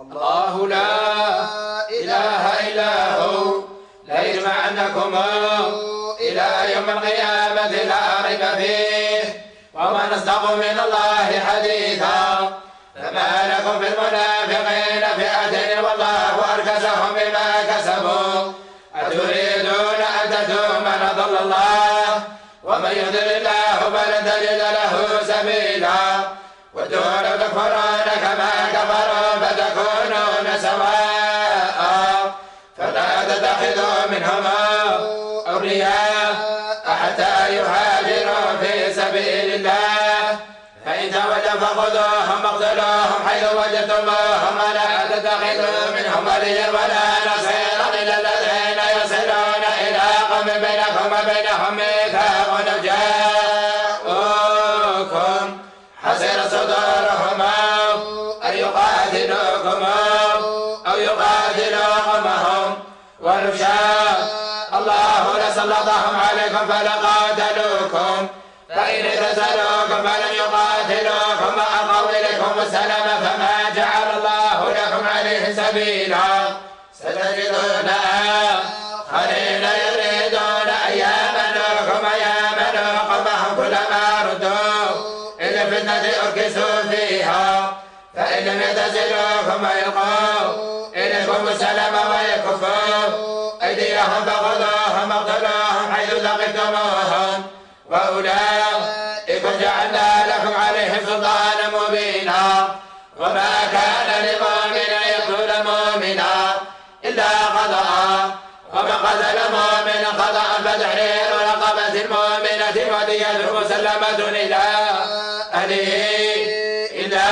الله لا إله إلا هو لا يجمعنكم إلى يوم القيامة لا ريب فيه ومن أصدق من الله حديثا. فما لكم في المنافقين فئتين والله أركسهم بما كسبوا أتريدون أن تهدوا من أضل الله ومن يضلل الله فلن تجد له سبيلا. ودون تكفرون كما كفروا فتكونون سواء فلا تتخذوا منهم أولياء حتى يهاجروا في سبيل الله فإن تولوا فخذوهم واقتلوهم حيث وجدتموهم ولا تتخذوا منهم وليا ولا نصيرا إلا الذين يصلون إلى قوم بينكم وبينهم ميثاق لو جاءوكم حصر صدورهم أن يقاتلوكم أو يقاتلوا قومهم ولو شاء الله لسلطهم عليكم فلقاتلوكم فإن اعتزلوكم فلم يقاتلوكم وألقوا إليكم السلام فما جعل الله لكم عليه سبيلا. ستجدون آخرين يريدون أن يامنوكم ويامنوا قومهم كلما ردوا إلى الفتنة أركسوا فيها فإن لم يعتزلوكم ويلقوا إليكم السلام ويكفوا أيديهم فخذوهم واقتلوهم حيث لقيتموهم وأولئكم جعلنا لكم عليهم سلطانا مبينا. وما كان لمؤمن أن يقتل مؤمنا إلا خطأ ومن قتل مؤمنا خطأ فتحرير رقبة مؤمنة ودية مسلمة إلى أهله إلا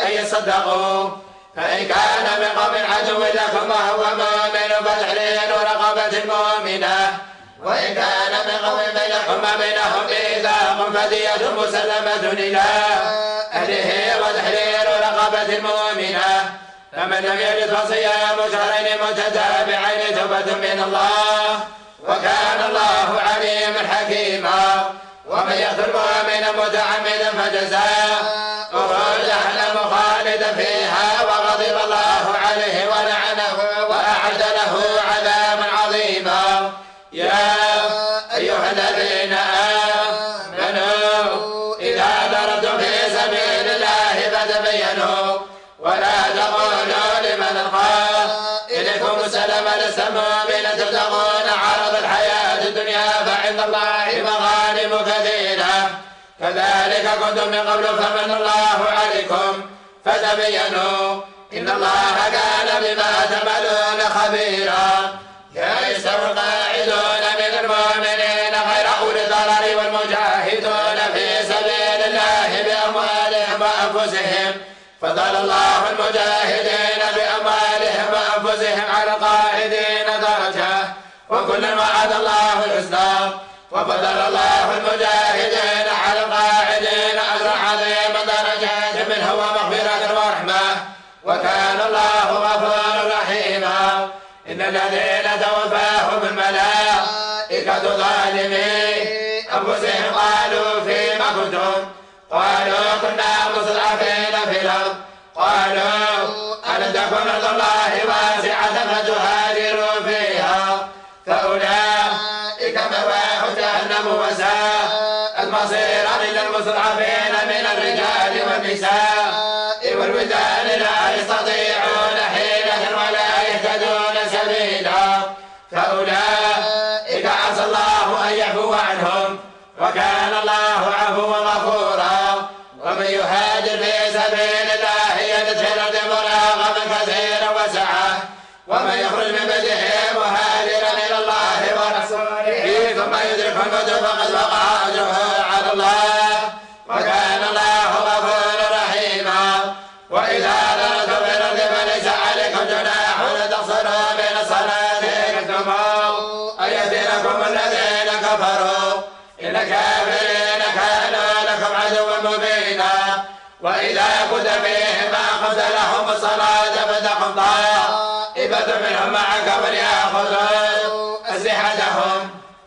أن يصدقوا فإن كان من قوم عدو لكم وهو مؤمن فتحرير رقبة مؤمنة وإن كان من قوم بينكم وبينهم ميثاق فدية مسلمة إلى أهله وتحرير رقبة مؤمنة. فمن لم يجد فصيام شهرين متتابعين توبة من الله وكان الله عليما حكيما. ومن يقتل مؤمنا متعمدا فجزاؤه جهنم خالدا فيها وغضب الله عليه ولعنه وأعد له عذابا عظيما. يا أيها الذين آمنوا إذا ضربتم في سبيل الله فتبينوا ولا تقولوا لمن ألقى إليكم السلام لست مؤمنا تبتغون عرض الحياة الدنيا فعند الله مغانم كثيرة كذلك كنتم من قبل فمن الله عليكم فتبينوا إن الله كان بما تعملون خبيرا. لا يستوي القاعدون من المؤمنين غير أولي الضرر والمجاهدون في سبيل الله بأموالهم وأنفسهم فضل الله المجاهدين بأموالهم وأنفسهم على القاعدين درجة وكل وعد الله الحسنى وفضل الله المجاهدين على القاعدين أجرا عظيما درجات منه ومغفرة ورحمة وكان الله غفورا رحيما. إن الذين توفاهم الملائكة ظالمي أنفسهم قالوا فيما كنتم قالوا كنا مستضعفين في الأرض قالوا ألم تكن أرض الله واسعة فتهاجروا فيها فأولئك مأواهم جهنم وساءت مصيرا إلا المستضعفين من الرجال والنساء والولدان لا يستطيعون حيلة ولا يهتدون سبيلا فأولئك عسى الله أن يعفو عنهم وكان الله عفوا غفورا. ومن يهاجر في سبيل الله يجد في الأرض مراغما كثيرا وسعة ومن يخرج من بيته مهاجرا إلى الله ورسوله ثم يدركه الموت فقد وقع أجره على الله وكان الله غفورا رحيما. وإذا ضربتم في الأرض فليس عليكم جناح أن تقصروا بين الصلاة أن يأتيكم الذين كفروا إن الكافرين كانوا لكم عدوا مبينا. وإذا كنت فيهم فأقمت لهم الصلاة فتقم طائفة منهم معك فليأخذوا أسلحتهم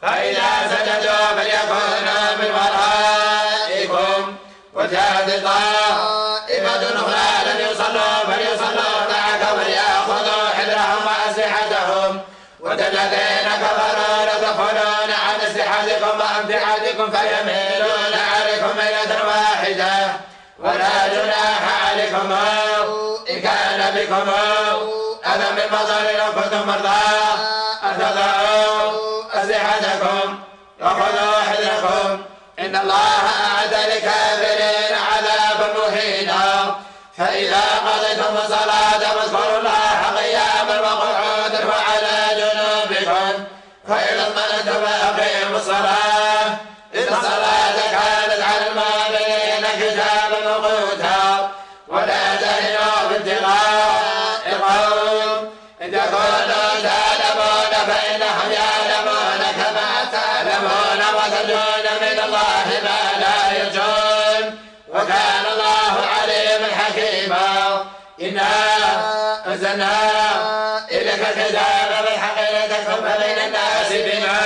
فإذا سجدوا فليكونوا من ورائكم وتأتي طائفة أخرى لم يصلوا فليصلوا الذين كفروا لتدخلون عن استحادكم وامتعادكم فيميلون عليكم ميلة واحدة ولا جناح عليكم إن كان بكم أذى من مطر أو كنتم مرضى أن تضعوا أسلحتكم وخذوا حذركم إن الله أعد للكافرين عذابا مهينا فإذا قضيتم الصلاة فاذكروا الله قياما وقعودا وعلى جنوبكم فإذا اطمأنتم فأقيموا الصلاة إن الصلاة كانت على المؤمنين كتابا موقوتا ولا تهنوا في ابتغاء القوم إن تكونوا تعلمون فإنهم يعلمون كما تعلمون وترجون من الله ما لا يرجون وكان الله عليما حكيما إنا أنزلنا إليك الكتاب بالحق لتحكم بين الناس بما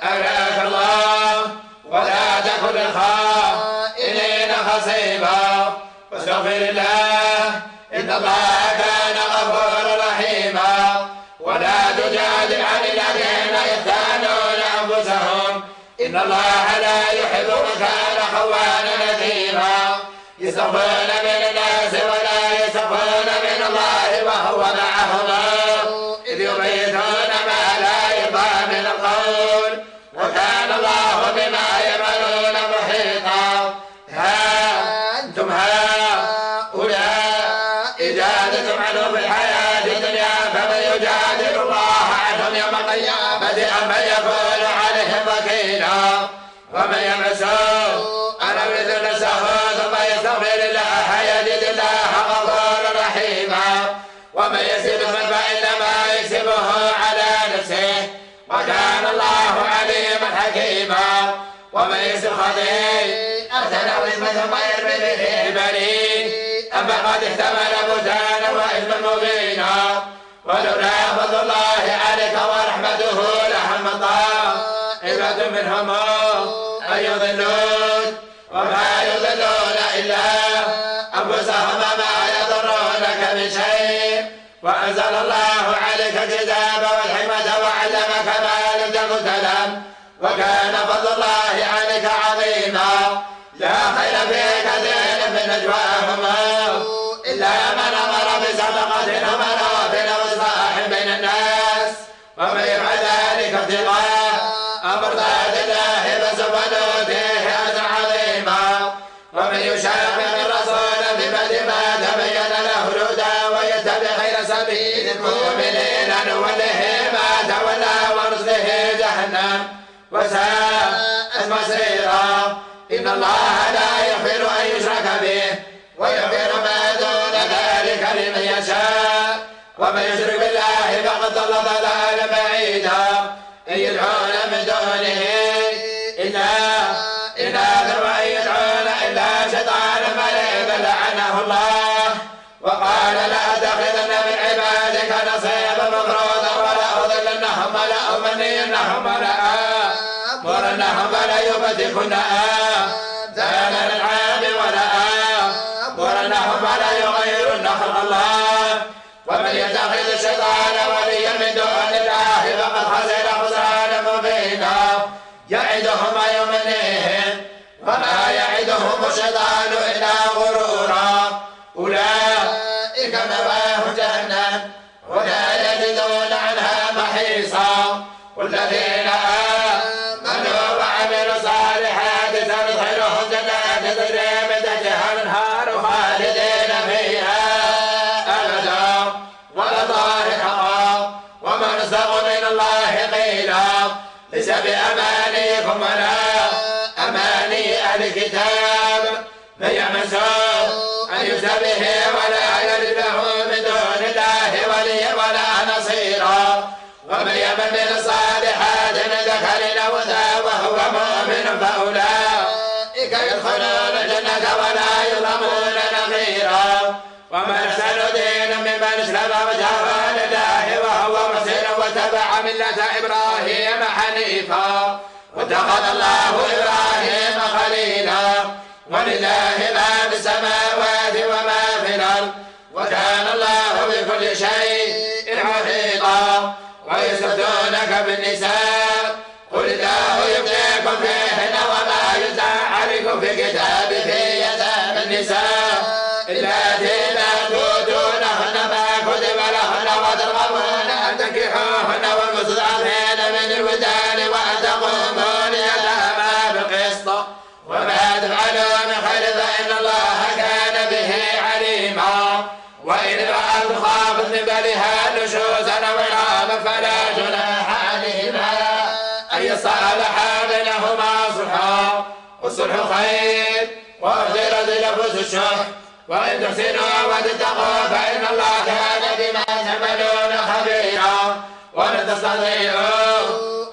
أراك الله ولا تكن للخائنين خصيما واستغفر الله إن الله كان غفورا رحيما ولا تجادل عن الذين يختانون أنفسهم إن الله لا يحب من كان خوانا نثيما يستخفون من الناس ولا يستخفون من الله وهو معهما إذ يبيتون ما لا يرضى من القول وكان الله بما يعملون محيطا ها أنتم هؤلاء جادلتم عنهم في الحياة الدنيا فمن يجادل الله عنهم يوم القيامة أم يكون عليهم وكيلا ومن يمسوا أنا مثل نفسه ثم يستغفر الله يجد الله غفورا رحيما ومن يكسب إثما فإنما يكسبه على نفسه وكان الله عليما حكيما ومن يكسب خطيئة أو إثما ثم يرمي به بريء فقد احتمل بهتانا وإثما مبينا ولولا فضل الله عليك ورحمته لهم طائفة منهم أن يضلون وما يضلون إلا أنفسهم ما يضرونك من شيء وأنزل الله عليك الكتاب والحكمة وعلمك ما لم تكن تعلم وكان فضل الله عليك عظيما لا خير في كثير من نجواهم إلا من أمر بصدقة أو معروف أو إصلاح بين الناس ومن يفعل ذلك ابتغاء مرضات الله فسوف نؤتيه أجرا عظيما ومن يشاقق الرسول من بعد ما تبين له الهدى ويتبع غير سبيل المؤمنين نوله ما تولى ونصله جهنم وساءت مصيرا إن الله لا يغفر أن يشرك به ويغفر ما دون ذلك لمن يشاء ومن يشرك بالله فقد ضل ضلالا بعيدا إن يدعون من دونه إلا وإن يدعون إلا شيطانا مريضا لعنه الله وقال لأتخذن من عبادك نصيبا مفروضا ولأضلنهم ولأمنينهم ولآمرنهم فليبتكن آذان الأنعام ولآمرنهم فليغيرن خلق الله ومن يتخذ الشيطان وليا من دون الله فقد خسر خسرانا مبينا يعدهم ويمنيهم وما يعدهم الشيطان إلا غرورا أولئك مأواهم جهنم ولا يجدون عنها محيصا والذين آمنوا وعملوا الصالحات سندخلهم جنات تجري من تحتها الأنهار خالدين فيها أبدا والله حقا ومن أصدق من الله قيلا ليس بأمانيكم ولا أماني أهل الكتاب من يعمل سوءا يجزى به ولا يجد له من دون الله وليا ولا نصيرا ومن يعمل من الصالحات من ذكر أو أنثى وهو مؤمن فأولئك يدخلون الجنة ولا يظلمون نقيرا ومن أحسن دينا ممن أسلم وجهه لله وهو محسن واتبع ملة إبراهيم حنيفا واتخذ الله إبراهيم خليلا ولله ما في السماوات وما في الأرض وكان الله بكل شيء محيطا ويستفتونك بالنساء قل الله يفتيكم فيهن وما يتلى عليكم في كتابه في يتامى النساء اللاتي لا تؤتونهن ما كتب لهن وترغبون أن تنكحوهن والمستضعفين من الولدان وأن تقوموا ليتامى بالقسط وما تفعلوا من خير فإن الله كان به عليما وإن امرأة خافت من بالها نشوزا أو إعراضا فلا جناح عليهما أن يصالحا بينهما صلحا والصلح خير وأحضرت الأنفس الشح وإن تحسنوا وتتقوا فإن الله كان بما تعملون خبيرا ولا تستطيعوا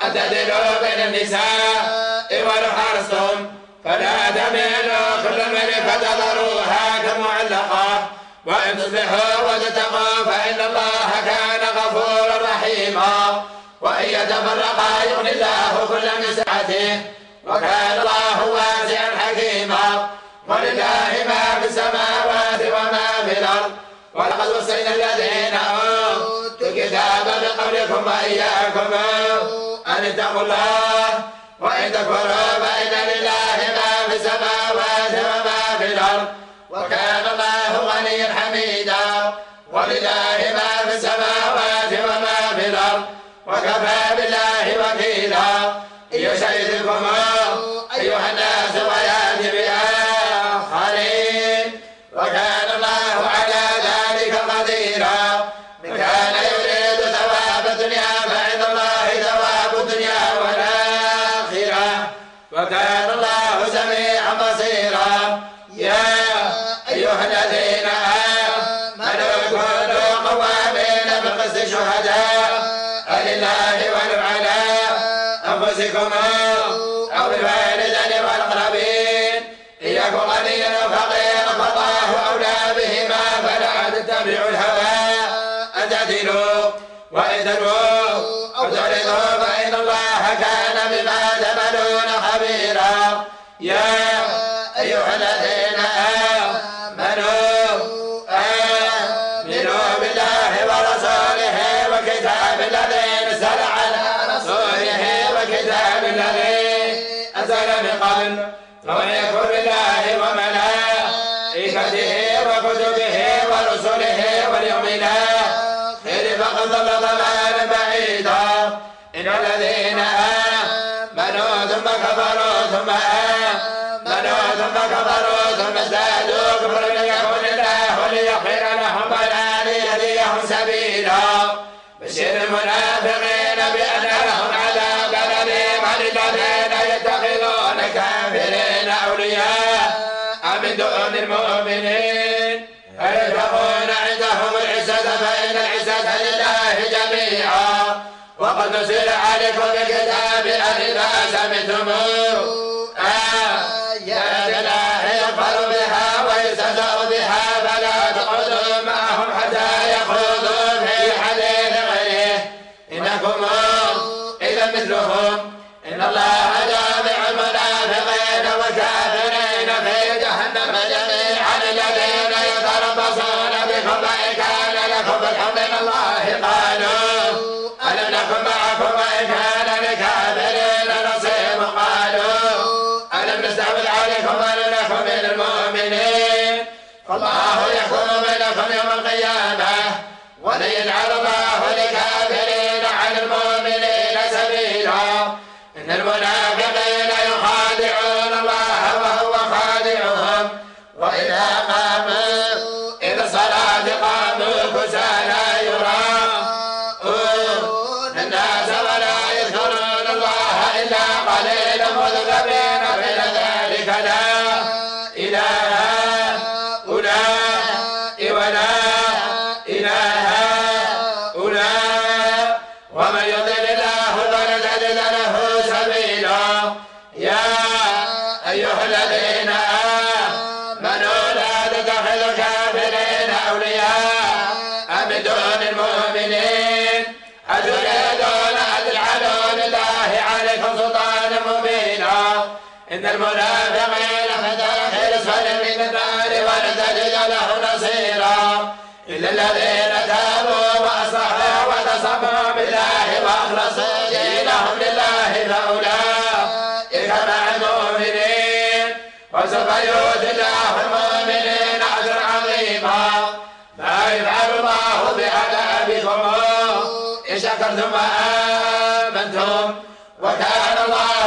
أن تعدلوا بين النساء ولو حرصتم فلا تميلوا كل الميل فتذروها كالمعلقة وإن تصلحوا وتتقوا فإن الله كان غفورا رحيما وإن يتفرقا يغني الله كلا من سعته وكان الله واسعا حكيما ولله ما في السماوات وما في الأرض ولقد وصينا الذين أوتوا الكتاب من قبلكم وإياكم أن اتقوا الله وإن تكفروا فإن لله ما في السماوات وما في الأرض وكان الله غنيا حميدا ولله ما في السماوات وما في الأرض وكفى بالله وكيلا إن يشأ يذهبكم أيها الناس ويأتي بآخرين وكان الله على ذلك قديرا من كان يريد ثواب الدنيا فعند الله ثواب الدنيا والآخرة وكان الله سميعا بصيرا يا أيها الذين آمنوا كونوا قوامين بالقسط شهداء لله ولو على أنفسكم أو بالوالدين والأقربين إن يكن غنيا أو فقيرا فالله أولى بهما فلا تتبعوا الهوى أن تعدلوا وإن تلووا أو تعرضوا فإن الله كان بما تعملون خبيرا يا أيها الذين آمنوا بالله ورسوله وكتاب الذي نزل على رسوله وكتاب الذي أنزل من قبل ومن يكفر بالله وملائكته وكتبه ورسله واليوم الآخر فقد ضل ضلالا بعيدا إن الذين آمنوا ثم كفروا ثم آمنوا ثم كفروا ثم ازدادوا كفرا لم يكن الله ليغفر لهم ولا ليهديهم سبيلا بشر المنافقين بأن لهم عذابا أليما الذين يتخذون كافرين أولياء من دون المؤمنين أيبغون عندهم العزة فإن العزة لله جميعا وقد نزل عليكم الكتاب أن إذا سمعتم آيات الله يكفر بها ويستهزأ بها فلا تقعدوا معهم حتى يخوضوا في حديث غيره إنكم إذا مثلهم إن الله جامع المنافقين والكافرين في جهنم جميعا الذين يتربصون بكم فإن كان لكم فتح من الله قالوا ألم نكن معكم وإن كان للكافرين نصيب قالوا ألم نستحوذ عليكم ولم نكن من المؤمنين فالله يحكم بينكم يوم القيامة ولن يجعل الله للكافرين على المؤمنين سبيلا إن المنافقين يخادعون الله وهو خادعهم وإذا قاموا إلى الصلاة قاموا كسالى يراءون الناس ولا يذكرون الله إلا قليلا مذنبين بين ذلك لا إله هؤلاء ولا إله هؤلاء ومن يضلل الله فلن تجد له سبيلا يا أيها الذين آمنوا لا تتخذوا الكافرين أولياء من دون المؤمنين أتريدون أن تجعلوا لله عليكم سلطانا مبينا إن المنافقين في الدرك الأسفل من النار ولن تجد له نصيرا إلا الذين تابوا وأصلحوا وتصموا بالله دينهم لله فأولئك مع المؤمنين وسوف يؤتي الله المؤمنين أجرا عظيما ما يفعل الله بعذابكم إن شكرتم وآمنتم وكان الله